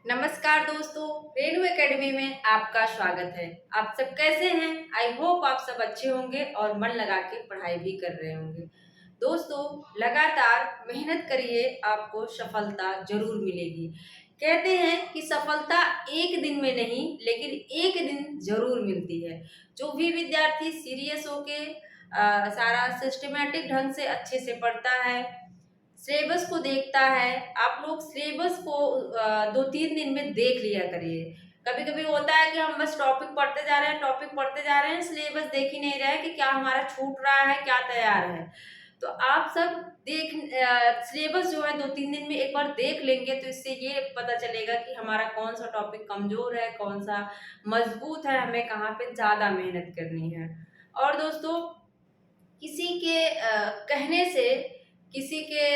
नमस्कार दोस्तों, रेनू एकेडमी में आपका स्वागत है। आप सब कैसे हैं? आई होप आप सब अच्छे होंगे और मन लगा के पढ़ाई भी कर रहे होंगे। दोस्तों, लगातार मेहनत करिए, आपको सफलता जरूर मिलेगी। कहते हैं कि सफलता एक दिन में नहीं, लेकिन एक दिन जरूर मिलती है। जो भी विद्यार्थी सीरियस होके सारा सिस्टमेटिक ढंग से अच्छे से पढ़ता है, सिलेबस को देखता है। आप लोग सिलेबस को 2-3 दिन में देख लिया करिए। कभी कभी होता है कि हम बस टॉपिक पढ़ते जा रहे हैं, टॉपिक पढ़ते जा रहे हैं, सिलेबस देख ही नहीं रहे कि क्या हमारा छूट रहा है, क्या तैयार है। तो आप सब देख सिलेबस जो है 2-3 दिन में एक बार देख लेंगे तो इससे ये पता चलेगा कि हमारा कौन सा टॉपिक कमजोर है, कौन सा मजबूत है, हमें कहाँ पे ज्यादा मेहनत करनी है। और दोस्तों, किसी के कहने से, किसी के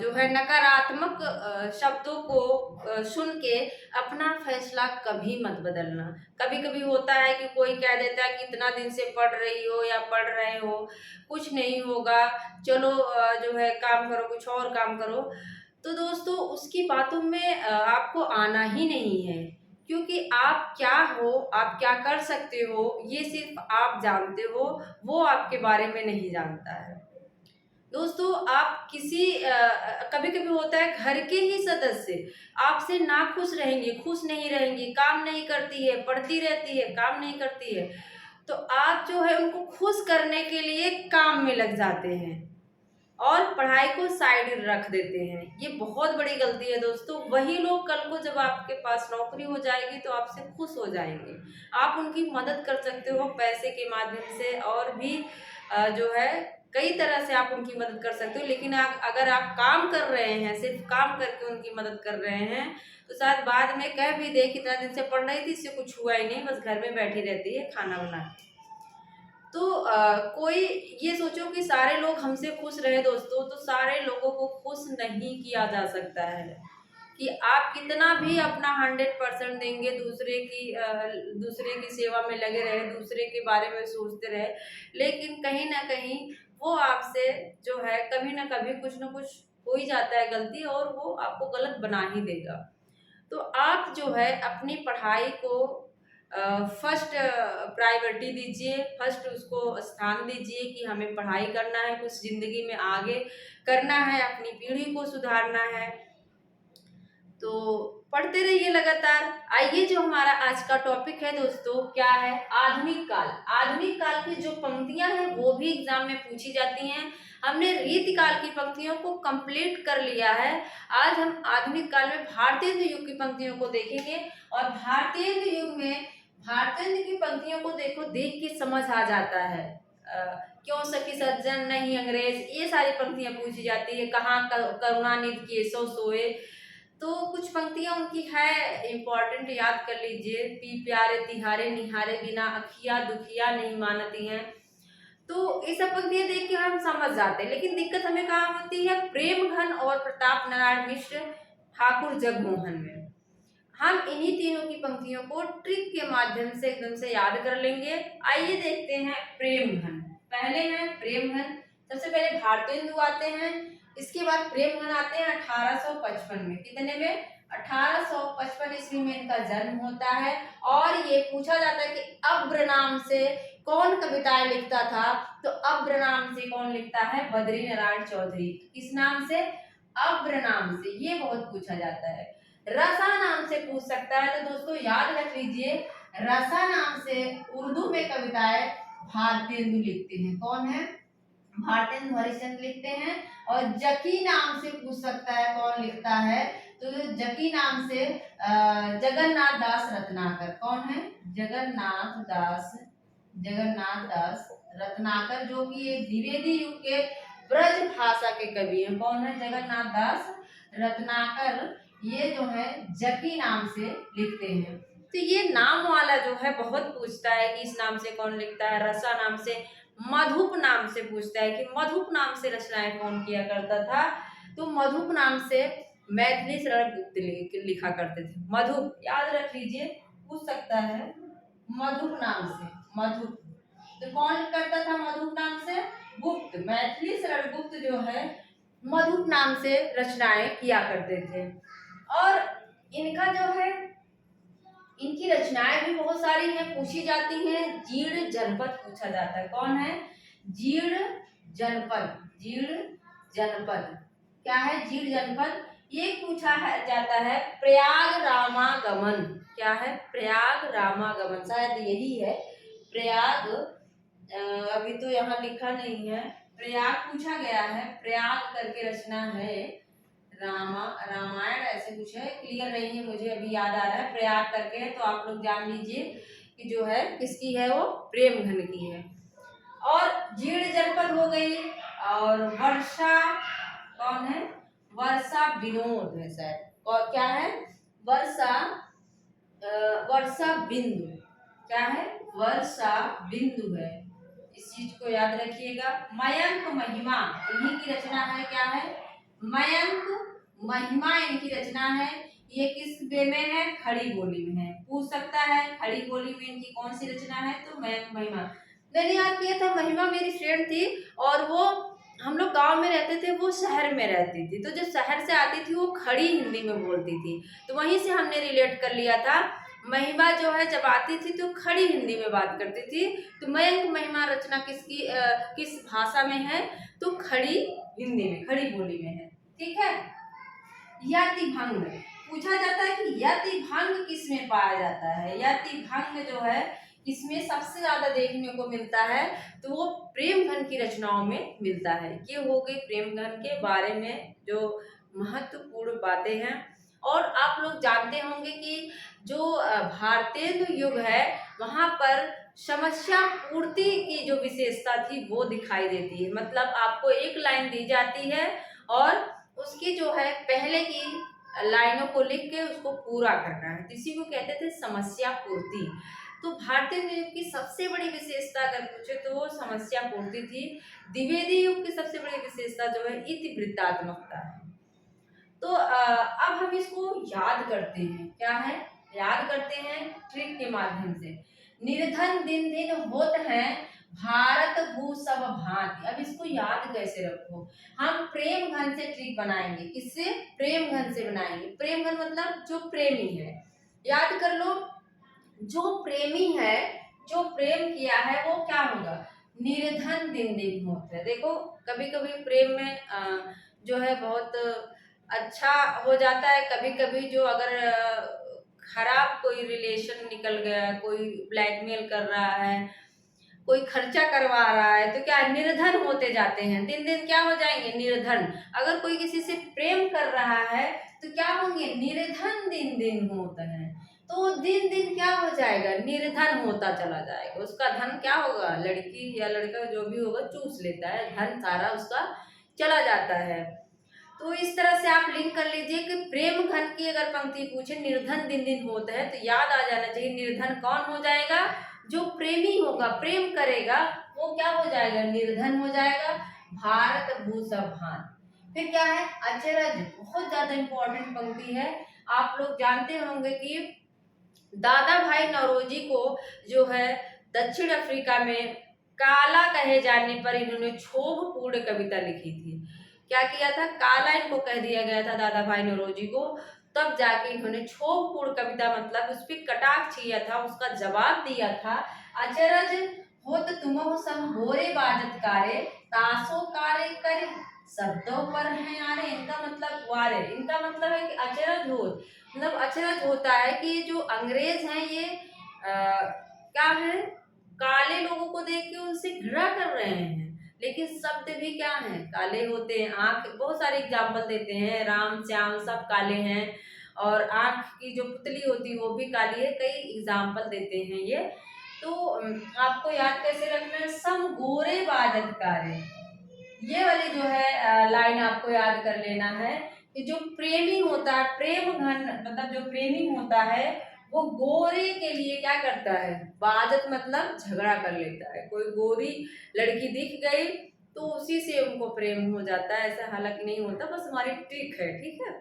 जो है नकारात्मक शब्दों को सुन के अपना फैसला कभी मत बदलना। कभी कभी होता है कि कोई कह देता है कि इतना दिन से पढ़ रही हो या पढ़ रहे हो, कुछ नहीं होगा, चलो जो है काम करो, कुछ और काम करो। तो दोस्तों, उसकी बातों में आपको आना ही नहीं है, क्योंकि आप क्या हो, आप क्या कर सकते हो, ये सिर्फ आप जानते हो, वो आपके बारे में नहीं जानता है। दोस्तों, आप किसी कभी कभी होता है घर के ही सदस्य आपसे ना खुश रहेंगे, खुश नहीं रहेंगी, काम नहीं करती है, पढ़ती रहती है, काम नहीं करती है, तो आप जो है उनको खुश करने के लिए काम में लग जाते हैं और पढ़ाई को साइड रख देते हैं। ये बहुत बड़ी गलती है दोस्तों। वही लोग कल को जब आपके पास नौकरी हो जाएगी तो आपसे खुश हो जाएंगे। आप उनकी मदद कर सकते हो पैसे के माध्यम से, और भी जो है कई तरह से आप उनकी मदद कर सकते हो। लेकिन अगर आप काम कर रहे हैं, सिर्फ काम करके उनकी मदद कर रहे हैं, तो शायद बाद में कह भी दे कितना दिन से पढ़ रही थी, इससे कुछ हुआ ही नहीं, बस घर में बैठी रहती है खाना बना के। तो कोई ये सोचो कि सारे लोग हमसे खुश रहे दोस्तों, तो सारे लोगों को खुश नहीं किया जा सकता है। कि आप कितना भी अपना 100% देंगे, दूसरे की सेवा में लगे रहे, दूसरे के बारे में सोचते रहे, लेकिन कहीं ना कहीं वो आपसे जो है कभी ना कभी कुछ ना कुछ हो ही जाता है गलती, और वो आपको गलत बना ही देगा। तो आप जो है अपनी पढ़ाई को फर्स्ट प्रायोरिटी दीजिए, फर्स्ट उसको स्थान दीजिए कि हमें पढ़ाई करना है, कुछ जिंदगी में आगे करना है, अपनी पीढ़ी को सुधारना है। तो पढ़ते रहिए लगातार। आइए, जो हमारा आज का टॉपिक है दोस्तों, क्या है? आधुनिक काल। आधुनिक काल की जो पंक्तियां हैं वो भी एग्जाम में पूछी जाती हैं। हमने रीतिकाल की पंक्तियों को कंप्लीट कर लिया है। आज हम आधुनिक काल में भारतीय युग की पंक्तियों को देखेंगे। और भारतीय युग में भारतीय की पंक्तियों को देखो, देख के समझ आ जाता है। क्यों सखी सज्जन नहीं अंग्रेज, ये सारी पंक्तियां पूछी जाती है। कहाँ करुणानिधि के सो सोए, तो कुछ पंक्तियां उनकी है इम्पोर्टेंट, याद कर लीजिए। पी प्यारे तिहारे निहारे बिना अखिया दुखिया नहीं मानती हैं। तो ये सब पंक्तियां देख के हम समझ जाते हैं, लेकिन दिक्कत हमें कहाँ होती है? प्रेम घन और प्रताप नारायण मिश्र ठाकुर जगमोहन में। हम इन्हीं तीनों की पंक्तियों को ट्रिक के माध्यम से एकदम से याद कर लेंगे। आइए देखते हैं प्रेम घन। पहले है प्रेम घन, सबसे पहले भारतेंदु आते हैं, इसके बाद प्रेम घन आते हैं 1855 में। कितने में? 1855 ईस्वी में इनका जन्म होता है। और ये पूछा जाता है कि अब्र नाम से कौन कविताएं लिखता था? तो अब्र नाम से कौन लिखता है? बद्री नारायण चौधरी। किस नाम से? अब्र नाम से। ये बहुत पूछा जाता है। रसा नाम से पूछ सकता है, तो दोस्तों याद रख लीजिए, रसा नाम से उर्दू में कविताएं भारतेंदु लिखते हैं। कौन है? भारतेंदु हरिश्चंद्र लिखते हैं। और जकी नाम से पूछ सकता है, कौन लिखता है? तो जकी नाम से जगन्नाथ दास रत्नाकर। कौन है? जगन्नाथ दास रत्नाकर, जो कि एक द्विवेदी युग के ब्रज भाषा के कवि हैं। कौन है? जगन्नाथ दास रत्नाकर। ये जो है जकी नाम से लिखते हैं। तो ये नाम वाला जो है बहुत पूछता है कि इस नाम से कौन लिखता है। रसा नाम से, मधुप नाम से पूछता है कि मधुप नाम से रचनाएं कौन किया करता था? तो मधुप नाम से मैथिली शरण गुप्त लिखा करते थे। मधुप याद रख लीजिए, पूछ सकता है मधुप नाम से। मधुप तो कौन करता था मधुप नाम से? गुप्त। मैथिली शरण गुप्त जो है मधुप नाम से रचनाएं किया करते थे। और इनका जो है, इनकी रचनाएं भी बहुत सारी हैं, पूछी जाती हैं। जीर्ण जनपद पूछा जाता है। कौन है? जीर्ण जनपद। जीर्ण जनपद क्या है? जीर्ण जनपद। ये पूछा है जाता है प्रयाग रामागमन। क्या है? प्रयाग रामागमन, शायद यही है प्रयाग। अभी तो यहाँ लिखा नहीं है। प्रयाग पूछा गया है, प्रयाग करके रचना है। रामायण ऐसे कुछ है, क्लियर नहीं है, मुझे अभी याद आ रहा है प्रयाग करके है, तो आप लोग जान लीजिए कि जो है किसकी है, वो प्रेमघन की है। और जीर्ण जनपद हो गई। और वर्षा कौन है? वर्षा विनोद है शायद। और क्या है? वर्षा वर्षा बिंदु। क्या है? वर्षा बिंदु है। इस चीज को याद रखिएगा। मयंक महिमा इन्हीं की रचना है। क्या है? मयंक महिमा इनकी रचना है। ये किस वे में है? खड़ी बोली में है। पूछ सकता है खड़ी बोली में इनकी कौन सी रचना है, तो मयंक महिमा। मैंने याद किया था, महिमा मेरी फ्रेंड थी और वो, हम लोग गांव में रहते थे, वो शहर में रहती थी, तो जब शहर से आती थी वो खड़ी हिंदी में बोलती थी, तो वहीं से हमने रिलेट कर लिया था। महिमा जो है जब आती थी तो खड़ी हिंदी में बात करती थी, तो मयंक महिमा रचना किसकी किस भाषा में है, तो खड़ी हिंदी में, खड़ी बोली में है। ठीक है। यति भंग पूछा जाता है कि यति भंग किसमें पाया जाता है। यति भंग जो है किसमें सबसे ज्यादा देखने को मिलता है, तो वो प्रेमघन की रचनाओं में मिलता है। ये हो गई प्रेमघन के बारे में जो महत्वपूर्ण बातें हैं। और आप लोग जानते होंगे कि जो भारतेंदु युग है वहां पर समस्या पूर्ति की जो विशेषता थी वो दिखाई देती है। मतलब आपको एक लाइन दी जाती है और उसकी जो है पहले की लाइनों को लिख के उसको पूरा करना है, इसी को कहते थे समस्या पूर्ति। तो भारतीय युग की सबसे बड़ी विशेषता अगर पूछे तो वो समस्या पूर्ति थी। द्विवेदी युग की सबसे बड़ी विशेषता जो है इतिवृत्तात्मकता है। तो अब हम इसको याद करते हैं। क्या है? याद करते हैं ट्रिक के माध्यम से। निर्धन दिन दिन होत हैं, भारत भू सब भांति। अब इसको याद कैसे रखो? हम प्रेम घन से ट्रिक बनाएंगे। किससे? प्रेम घन से बनाएंगे। प्रेम घन मतलब जो प्रेमी है। याद कर लो, जो प्रेमी है, जो प्रेम किया है वो क्या होगा? निर्धन दिन दिन होता है। देखो कभी कभी प्रेम में जो है बहुत अच्छा हो जाता है, कभी कभी जो अगर खराब कोई रिलेशन निकल गया, कोई ब्लैकमेल कर रहा है, कोई खर्चा करवा रहा है, तो क्या निर्धन होते जाते हैं, दिन दिन क्या हो जाएंगे? निर्धन। अगर कोई किसी से प्रेम कर रहा है तो क्या होंगे? निर्धन दिन दिन होता है, तो दिन दिन क्या हो जाएगा? निर्धन होता चला जाएगा। उसका धन क्या होगा? लड़की या लड़का जो भी होगा चूस लेता है, धन सारा उसका चला जाता है। तो इस तरह से आप लिंक कर लीजिए कि प्रेम घन की अगर पंक्ति पूछे निर्धन दिन दिन होता है, तो याद आ जाना चाहिए निर्धन कौन हो जाएगा? जो प्रेमी होगा, प्रेम करेगा, वो क्या हो जाएगा? निर्धन हो जाएगा। भारत भूषभ भान। फिर क्या है? अचरज, बहुत ज्यादा इंपॉर्टेंट पंक्ति है। आप लोग जानते होंगे कि दादा भाई नौरोजी को जो है दक्षिण अफ्रीका में काला कहे जाने पर इन्होंने क्षोभपूर्ण कविता लिखी थी। क्या किया था? काला इनको कह दिया गया था दादा भाई नौरोजी को, तब जाके इन्होंने क्षोभपूर्ण कविता मतलब उस पर कटाक्ष किया था, उसका जवाब दिया था। अचरज होत तुमहु सम गोरे बाजत कारे, तासो कारे करे शब्दों पर है यारे। इनका मतलब वारे, इनका मतलब है कि अचरज हो, मतलब अचरज होता है कि जो अंग्रेज हैं ये क्या है? काले लोगों को देख के उनसे घृणा कर रहे हैं, लेकिन शब्द भी क्या है? काले होते हैं। आंख, बहुत सारे एग्जाम्पल देते हैं, राम श्याम सब काले हैं, और आंख की जो पुतली होती है वो भी काली है, कई एग्जाम्पल देते हैं ये। तो आपको याद कैसे रखना है? सम गोरे बाजत कारे, ये वाली जो है लाइन आपको याद कर लेना है कि जो प्रेमी होता है, प्रेम घन मतलब जो प्रेमी होता है वो गोरे के लिए क्या करता है? बाजत मतलब झगड़ा कर लेता है। कोई गोरी लड़की दिख गई तो उसी से उनको प्रेम हो जाता है, ऐसा हालांकि नहीं होता, बस हमारी ट्रिक है। ठीक है।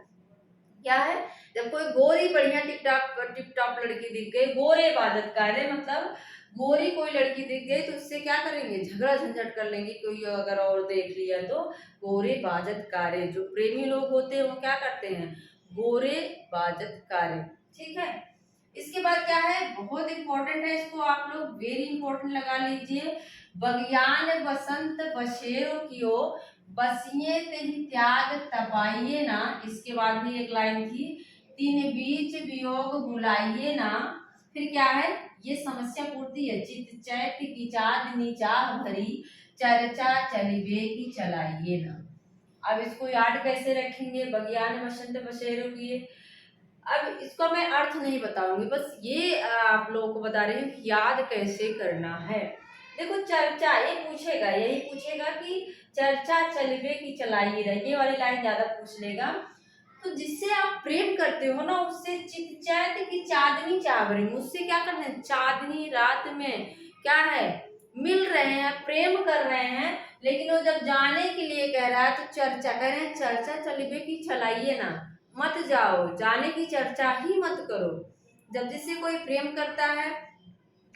क्या है? जब कोई गोरी बढ़िया टिप टॉप लड़की दिख गई, गोरे बाजत कारे मतलब गोरी कोई लड़की दिख गई तो उससे क्या करेंगे? झगड़ा झंझट कर लेंगे, कोई अगर और देख लिया तो। गोरे बाजत कारे, जो प्रेमी लोग होते हैं वो क्या करते हैं? गोरे बाजत कारे। ठीक है, इसके बाद क्या है, बहुत इंपॉर्टेंट है, इसको आप लोग वेरी इंपॉर्टेंट लगा लीजिए। बगियान बसंत बशेरो कियो, बसिए तेहि त्याग तपाइए ना। इसके बाद भी एक लाइन थी, तीन बीच वियोग बुलाइए ना। फिर क्या है, ये समस्या पूर्ति है। चित चैत की चाँदनी चाह भरी, चर्चा चलिबे की चलाइए ना। अब इसको याद कैसे रखेंगे, बगियान बसंत बशेरो किए। अब इसका मैं अर्थ नहीं बताऊंगी, बस ये आप लोगों को बता रही हूँ कि याद कैसे करना है। देखो चर्चा, ये पूछेगा, यही पूछेगा कि चर्चा चलिबे की चलाइए रहे, ये वाली लाइन ज्यादा पूछ लेगा। तो जिससे आप प्रेम करते हो ना, उससे चितचैत की चांदनी चावरी, उससे क्या करना है, चांदनी रात में क्या है, मिल रहे हैं, प्रेम कर रहे हैं, लेकिन वो जब जाने के लिए कह रहा है तो चर्चा कह रहे हैं, चर्चा चलिबे की चलाइए ना, मत जाओ, जाने की चर्चा ही मत करो। जब जिससे कोई प्रेम करता है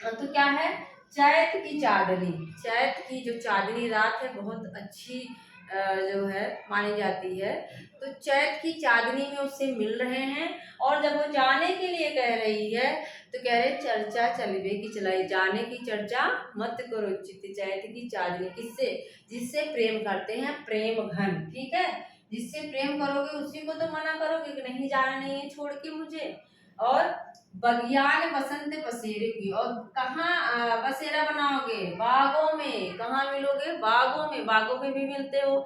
तो क्या है, चैत की चांदनी, चैत की जो चांदनी रात है बहुत अच्छी जो है मानी जाती है। तो चैत की चांदनी में उससे मिल रहे हैं, और जब वो जाने के लिए कह रही है तो कह रहे चर्चा चलिबे की चलाई, जाने की चर्चा मत करो, चित चैत की चांदनी, किससे, जिससे प्रेम करते हैं, प्रेम घन। ठीक है, जिससे प्रेम करोगे उसी को तो मना करोगे कि नहीं जाना नहीं है छोड़ के मुझे। और बगियान बसंत बसेरे की, और कहाँ बसेरा बनाओगे, बागों में। कहाँ मिलोगे, बागों में, बागों में भी मिलते हो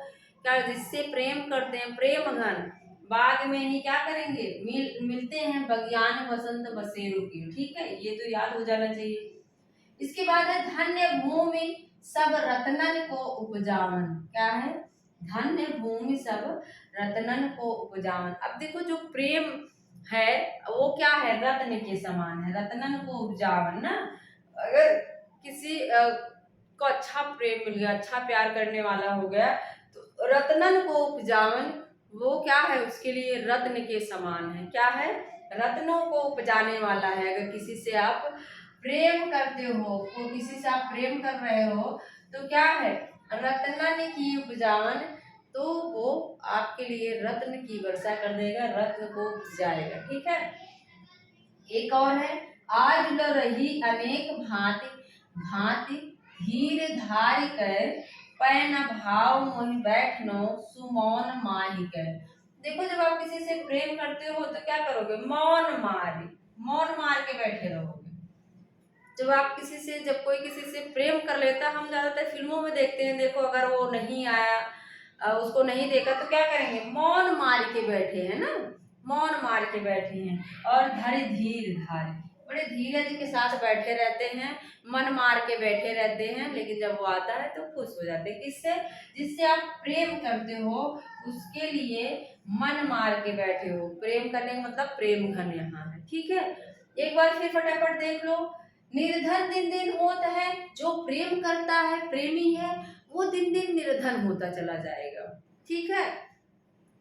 क्या, जिससे प्रेम करते हैं, प्रेम घन, बाग में ही क्या करेंगे, मिलते हैं, बगियान बसंत बसेरो की। ठीक है, ये तो याद हो जाना चाहिए। इसके बाद है धन्य भूमि सब रत्नन को उपजावन। क्या है, धन्य भूमि सब रत्नन को उपजावन। अब देखो जो प्रेम है वो क्या है, रत्न के समान है, रत्नन को उपजावन ना। अगर किसी को अच्छा प्रेम मिल गया, अच्छा प्यार करने वाला हो गया, तो रत्नन को उपजावन, वो क्या है, उसके लिए रत्न के समान है। क्या है, रत्नों को उपजाने वाला है। अगर किसी से आप प्रेम करते हो, तो किसी से आप प्रेम कर रहे हो तो क्या है, रत्नन की उपजावन, तो वो आपके लिए रत्न की वर्षा कर देगा, रत्न को उपजाएगा। ठीक है, एक और है, आज ल रही अनेक भांति भांति धीर धारि कर, पैन भाव मोहि बैठनो सुमौन माहि कर। देखो जब आप किसी से प्रेम करते हो तो क्या करोगे, मौन मार के बैठे रहोगे। जब आप किसी से, जब कोई किसी से प्रेम कर लेता, हम ज्यादातर फिल्मों में देखते हैं, देखो अगर वो नहीं आया, उसको नहीं देखा तो क्या करेंगे, मौन मार के बैठे हैं ना, मौन मार के बैठे हैं। और धरि धीर धारी, बड़े धीरज के साथ बैठे रहते हैं, मन मार के बैठे रहते हैं, लेकिन जब वो आता है तो खुश हो जाते हैं। किससे, जिससे आप प्रेम करते हो उसके लिए मन मार के बैठे हो। प्रेम करने का मतलब प्रेम घन यहाँ है। ठीक है, एक बार फिर फटाफट देख लो, निर्धन दिन दिन होता है, जो प्रेम करता है, प्रेमी है, वो दिन दिन निर्धन होता चला जाएगा। ठीक है,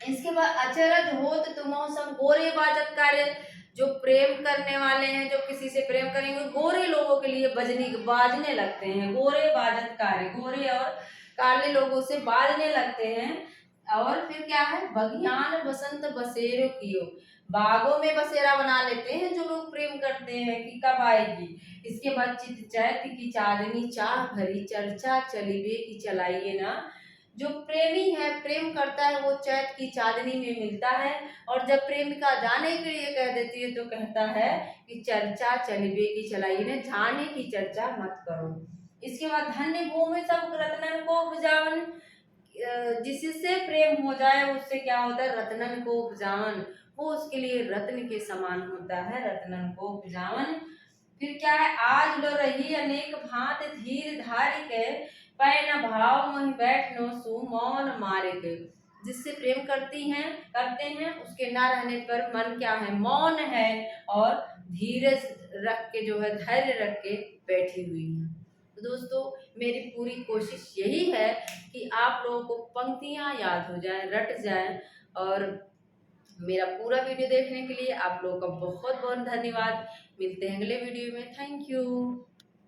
इसके बाद अचरज होत तुमो सम गोरे बाजत कार्य, जो प्रेम करने वाले हैं, जो किसी से प्रेम करेंगे, गोरे लोगों के लिए बाजने लगते हैं, गोरे बाजत कार्य, गोरे और काले लोगों से बाजने लगते हैं। और फिर क्या है, बगियान बसंत बसेरो कियो, बागों में बसेरा बना लेते हैं जो लोग प्रेम करते हैं कि कब आएगी। इसके बाद चित चैत की चांदनी चाह भरी, चर्चा चलिबे की चलाइए ना। जो प्रेमी है, प्रेम करता है, वो चैत की चांदनी में मिलता है, और जब प्रेमिका जाने के लिए कह देती है तो कहता है कि चर्चा चलिबे की चलाइए ना, जाने की चर्चा मत करो। इसके बाद धन्य भूमि सब रत्नन को उपजावन, जिससे प्रेम हो जाए उससे क्या होता है, रत्नन को उपजावन, वो उसके लिए रत्न के समान होता है, रत्नन को उपजावन। फिर क्या है, आज लो रही अनेक भांत धीर धारि के, पैन भाव मोहि बैठनो सु मौन मारे के। जिससे प्रेम करती हैं, करते हैं, उसके ना रहने पर मन क्या है, मौन है, और धीरज रख के जो है, धैर्य रख के बैठी हुई है। तो दोस्तों मेरी पूरी कोशिश यही है कि आप लोगों को पंक्तियाँ याद हो जाएं, रट जाएं। और मेरा पूरा वीडियो देखने के लिए आप लोगों का बहुत बहुत धन्यवाद। मिलते हैं अगले वीडियो में। Thank you.